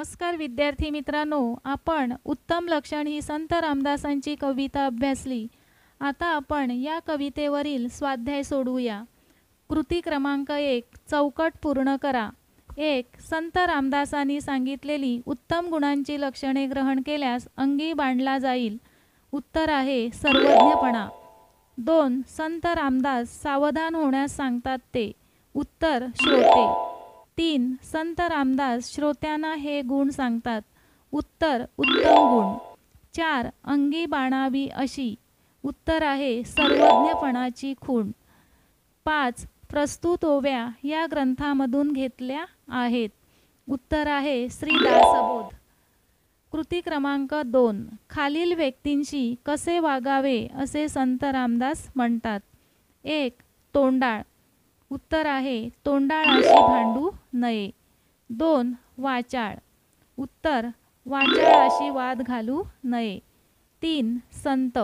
नमस्कार विद्यार्थी मित्रांनो, आपण उत्तम लक्षण ही संत रामदासांची कविता अभ्यासली. आता आपण या कवितेवरील स्वाध्याय सोडवूया. कृती क्रमांक 1, चौकट पूर्ण करा. 1. संत रामदासांनी सांगितलेली उत्तम गुणांची लक्षणे ग्रहण केल्यास अंगी बांधला जाईल. उत्तर आहे सर्वज्ञपणा. 2. संत रामदास सावधान होण्यास सांगतात ते. उत्तर श्रोते. 3. संत रामदास श्रोत्यांना हे गुण सांगतात. उत्तर उत्तम गुण. 4. अंगी बाणावी अशी. उत्तर आहे सर्वज्ञपणाची खूण. 5. प्रस्तुत ओव्या या ग्रंथामधून घेतल्या आहेत. उत्तर आहे श्री दासबोध. कृती क्रमांक 2, खालील व्यक्तींशी कसे वागावे असे संत रामदास म्हणतात. 1. तोंडाळ. उत्तर आहे तोंडाळाशी भांडू नये. 2. वाचाळ. उत्तर वाचाळाशी वाद घालू नये. 3. संत.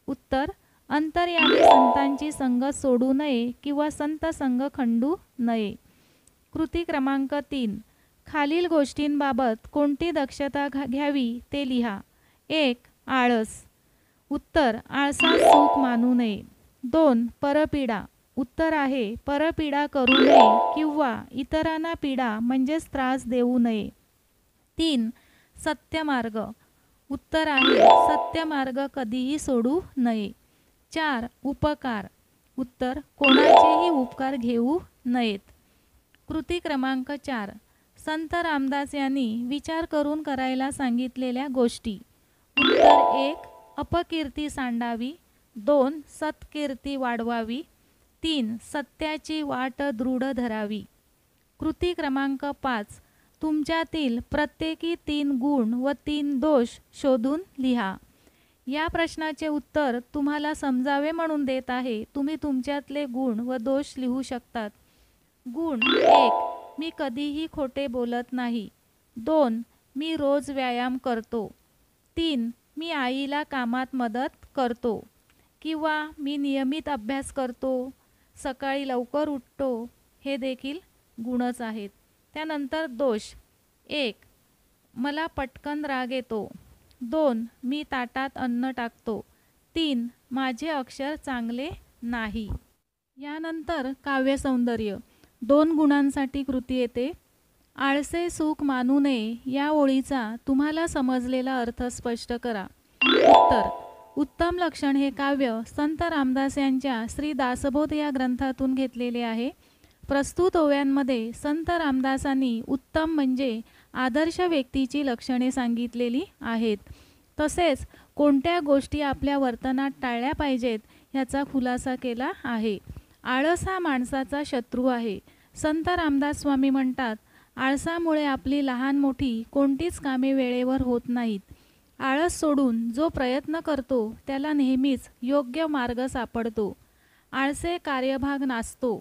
उत्तर अंतर्यामी संतांची संगत सोडू नये किंवा संत संग खंडू नये. कृती क्रमांक 3, खालील गोष्टींबाबत कोणती दक्षता घ्यावी ते लिहा. 1. आळस. उत्तर आळसात सुख मानू नये. 2. परपीडा. उत्तर आहे परपीडा करू नये किंवा इतरांना पीडा म्हणजेच त्रास देऊ नये. 3. सत्यमार्ग. उत्तर आहे सत्यमार्ग कधीही सोडू नये. 4. उपकार. उत्तर कोणाचेही उपकार घेऊ नयेत. कृती क्रमांक 4, संत रामदास यांनी विचार करून करायला सांगितलेल्या गोष्टी. उत्तर 1. अपकीर्ती सांडावी. 2. सत्कीर्ती वाढवावी. 3. सत्याची वाट दृढ धरावी. कृती क्रमांक 5, तुमच्यातील प्रत्येकी 3 गुण व 3 दोष शोधून लिहा. या प्रश्नाचे उत्तर तुम्हाला समजावे म्हणून देत आहे. तुम्ही तुमच्यातले गुण व दोष लिहू शकतात. गुण. 1. मी कधीही खोटे बोलत नाही. 2. मी रोज व्यायाम करतो. 3. मी आईला कामात मदत करतो किंवा मी नियमित अभ्यास करतो, सकाळी लवकर उठतो. हे देखील गुणच आहेत. त्यानंतर दोष. 1. मला पटकन राग येतो. 2. मी ताटात अन्न टाकतो. 3. माझे अक्षर चांगले नाही. यानंतर काव्यसौंदर्य. 2 गुणांसाठी कृती येते. आळसे सुख मानू नये या ओळीचा तुम्हाला समजलेला अर्थ स्पष्ट करा. उत्तर. उत्तम लक्षण हे काव्य संत रामदास यांच्या श्री दासबोध या ग्रंथातून घेतलेले आहे. प्रस्तुत ओव्यांमध्ये संत रामदासांनी उत्तम म्हणजे आदर्श व्यक्तीची लक्षणे सांगितलेली आहेत. तसेच कोणत्या गोष्टी आपल्या वर्तनात टाळल्या पाहिजेत याचा खुलासा केला आहे. आळस हा माणसाचा शत्रू आहे. संत रामदास स्वामी म्हणतात, आळसामुळे आपली लहान मोठी कोणतीच कामे वेळेवर होत नाहीत. आळस सोडून जो प्रयत्न करतो त्याला नेहमीच योग्य मार्ग सापडतो. आळसे कार्यभाग नाचतो.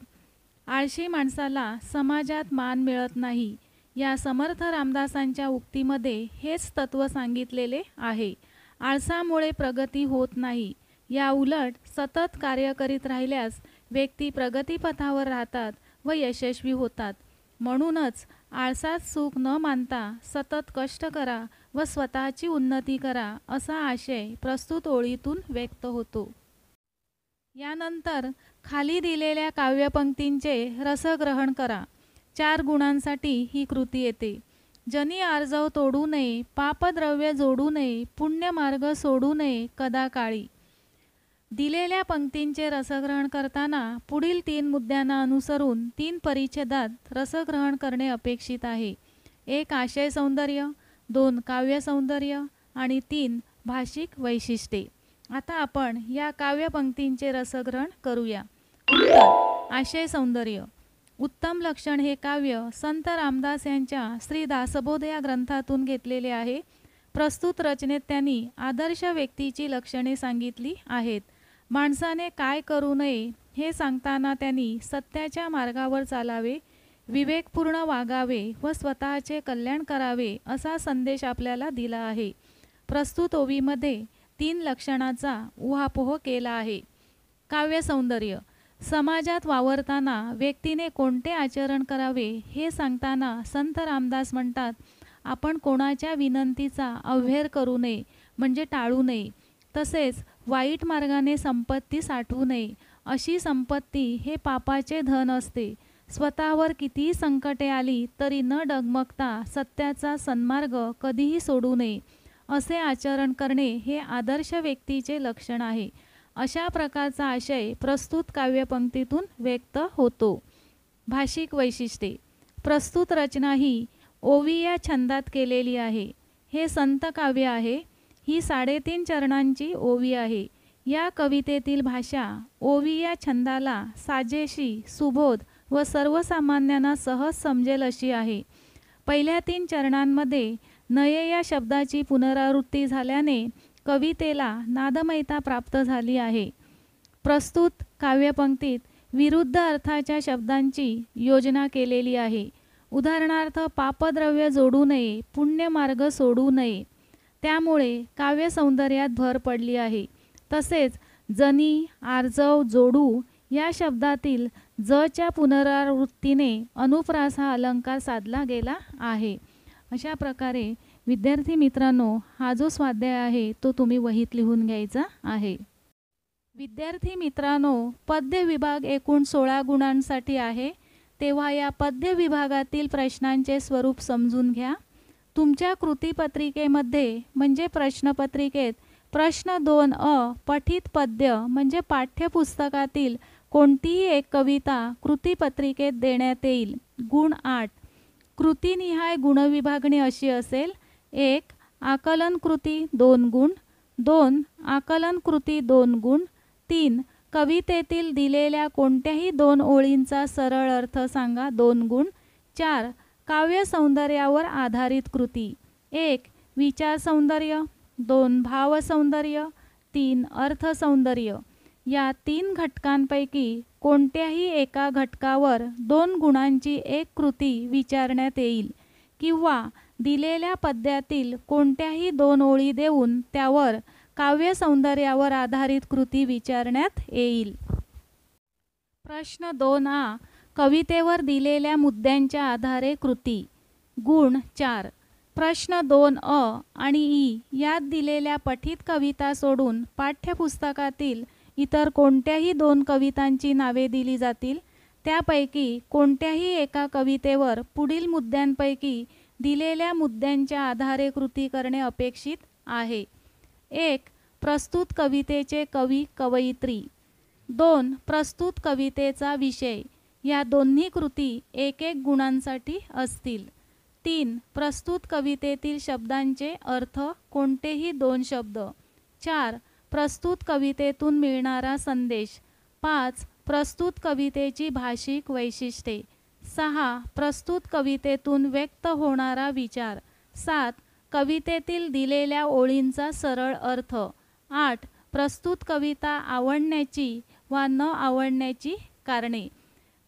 आळशी माणसाला समाजात मान मिळत नाही. या समर्थ रामदासांच्या उक्तीमध्ये हेच तत्त्व सांगितलेले आहे. आळसामुळे प्रगती होत नाही. या उलट सतत कार्य करीत राहिल्यास व्यक्ती प्रगतीपथावर राहतात व यशस्वी होतात. म्हणूनच आळसात सुख न मानता सतत कष्ट करा व स्वतःची उन्नती करा असा आशय प्रस्तुत ओळीतून व्यक्त होतो. यानंतर खाली दिलेल्या काव्यपंक्तींचे रसग्रहण करा. 4 गुणांसाठी ही कृती येते. जनी आर्जव तोडू नये, पापद्रव्य जोडू नये, पुण्यमार्ग सोडू नये कदाकाळी. दिलेल्या पंक्तींचे रसग्रहण करताना पुढील 3 मुद्द्यांना अनुसरून 3 परिच्छेदात रसग्रहण करणे अपेक्षित आहे. 1. आशय सौंदर्य, 2. काव्य सौंदर्य आणि 3. भाषिक वैशिष्ट्ये. आता आपण या काव्यपंक्तींचे रसग्रहण करूया. उत्तर. आशय सौंदर्य. उत्तम लक्षण हे काव्य संत रामदास यांच्या श्री दासबोध या ग्रंथातून घेतलेले आहे. प्रस्तुत रचनेत त्यांनी आदर्श व्यक्तीची लक्षणे सांगितली आहेत. माणसाने काय करू नये हे सांगताना त्यांनी सत्याच्या मार्गावर चालावे, विवेकपूर्ण वागावे व स्वतःचे कल्याण करावे असा संदेश आपल्याला दिला आहे. प्रस्तुत ओवीमध्ये 3 लक्षणाचा उहापोह केला आहे. काव्य सौंदर्य. समाजात वावरताना व्यक्तीने कोणते आचरण करावे हे सांगताना संत रामदास म्हणतात, आपण कोणाच्या विनंतीचा अव्हेर करू नये, म्हणजे टाळू नये. तसेच वाईट मार्गाने संपत्ती साठवू नये. अशी संपत्ती हे पापाचे धन असते. स्वतःवर कितीही संकटे आली तरी न डगमगता सत्याचा सन्मार्ग कधीही सोडू नये. असे आचरण करणे हे आदर्श व्यक्तीचे लक्षण आहे. अशा प्रकारचा आशय प्रस्तुत काव्यपंक्तीतून व्यक्त होतो. भाषिक वैशिष्ट्ये. प्रस्तुत रचना ही ओवी या छंदात केलेली आहे. हे संत काव्य आहे. ही 3.5 चरणांची ओवी आहे. या कवितेतील भाषा ओवी या छंदाला साजेशी, सुबोध व सर्वसामान्यांना सहज समजेल अशी आहे. पहिल्या 3 चरणांमध्ये नये या शब्दाची पुनरावृत्ती झाल्याने कवितेला नादमयता प्राप्त झाली आहे. प्रस्तुत काव्यपंक्तीत विरुद्ध अर्थाच्या शब्दांची योजना केलेली आहे. उदाहरणार्थ, पापद्रव्य जोडू नये, पुण्यमार्ग सोडू नये. त्यामुळे काव्यसौंदर्यात भर पडली आहे. तसेच जनी, आर्जव, जोडू या शब्दातील जच्या पुनरावृत्तीने अनुप्रास हा अलंकार साधला गेला आहे. अशा प्रकारे विद्यार्थी मित्रांनो, हा जो स्वाध्याय आहे तो तुम्ही वहीत लिहून घ्यायचा आहे. विद्यार्थी मित्रांनो, पद्य विभाग एकूण 16 गुणांसाठी आहे. तेव्हा या पद्य विभागातील प्रश्नांचे स्वरूप समजून घ्या. तुमच्या कृतीपत्रिकेमध्ये म्हणजे प्रश्नपत्रिकेत प्रश्न 2 पठित पद्य म्हणजे पाठ्यपुस्तकातील कोणतीही एक कविता कृतीपत्रिकेत देण्यात येईल. गुण 8. कृतीनिहाय गुणविभागणी अशी असेल: 1. आकलन कृती 2 गुण, 2. आकलन कृती 2 गुण, 3. कवितेतील दिलेल्या कोणत्याही 2 ओळींचा सरळ अर्थ सांगा 2 गुण, 4. काव्य सौंदर्यावर आधारित कृती: 1. विचार सौंदर्य, 2. भाव सौंदर्य, 3. अर्थ सौंदर्य. या 3 घटकांपैकी कोणत्याही एका घटकावर 2 गुणांची एक कृती विचारण्यात येईल किंवा दिलेल्या पद्यातील कोणत्याही 2 ओळी देऊन त्यावर काव्य सौंदर्यावर आधारित कृती विचारण्यात येईल. प्रश्न 2 कवितेवर दिलेल्या मुद्द्यांच्या आधारे कृती. गुण 4. प्रश्न 2 आणि ई यात दिलेल्या पठित कविता सोडून पाठ्यपुस्तकातील इतर कोणत्याही 2 कवितांची नावे दिली जातील. त्यापैकी कोणत्याही एका कवितेवर पुढील मुद्द्यांपैकी दिलेल्या मुद्द्यांच्या आधारे कृती करणे अपेक्षित आहे. 1. प्रस्तुत कवितेचे कवी कवयित्री. 2. प्रस्तुत कवितेचा विषय. या दोन्ही कृती 1-1 गुणांसाठी असतील. 3. प्रस्तुत कवितेतील शब्दांचे अर्थ कोणतेही 2 शब्द. 4. प्रस्तुत कवितेतून मिळणारा संदेश. 5. प्रस्तुत कवितेची भाषिक वैशिष्ट्ये. 6. प्रस्तुत कवितेतून व्यक्त होणारा विचार. 7. कवितेतील दिलेल्या ओळींचा सरळ अर्थ. 8. प्रस्तुत कविता आवडण्याची वा न आवडण्याची कारणे.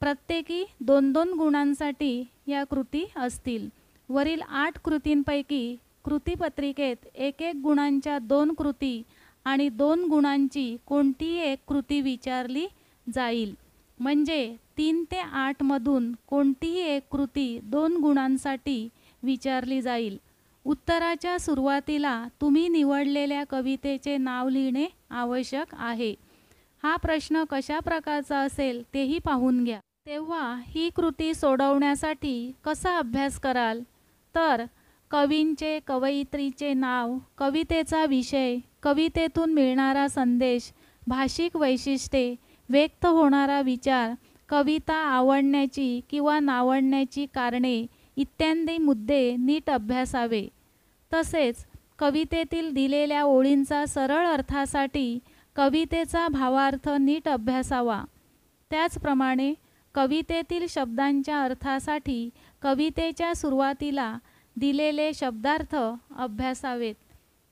प्रत्येकी 2-2 गुणांसाठी या कृती असतील. वरील 8 कृतींपैकी कृतीपत्रिकेत 1-1 गुणांच्या 2 कृती आणि 2 गुणांची कोणतीही एक कृती विचारली जाईल. म्हणजे 3 ते 8 मधून कोणतीही एक कृती 2 गुणांसाठी विचारली जाईल. उत्तराच्या सुरुवातीला तुम्ही निवडलेल्या कवितेचे नाव लिहिणे आवश्यक आहे. हा प्रश्न कशा प्रकारचा असेल तेही पाहून घ्या. तेव्हा ही कृती सोडवण्यासाठी कसा अभ्यास कराल? तर कवींचे, कवयित्रीचे नाव, कवितेचा विषय, कवितेतून मिळणारा संदेश, भाषिक वैशिष्ट्ये, व्यक्त होणारा विचार, कविता आवडण्याची किंवा नावडण्याची कारणे इत्यादी मुद्दे नीट अभ्यासावे. तसेच कवितेतील दिलेल्या ओळींचा सरळ अर्थासाठी कवितेचा भावार्थ नीट अभ्यासावा. त्याचप्रमाणे कवितेतील शब्दांच्या अर्थासाठी कवितेच्या सुरुवातीला दिलेले शब्दार्थ अभ्यासावेत.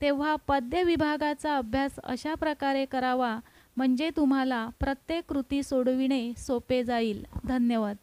तेव्हा पद्य विभागाचा अभ्यास अशा प्रकारे करावा म्हणजे तुम्हाला प्रत्येक कृती सोडविणे सोपे जाईल. धन्यवाद.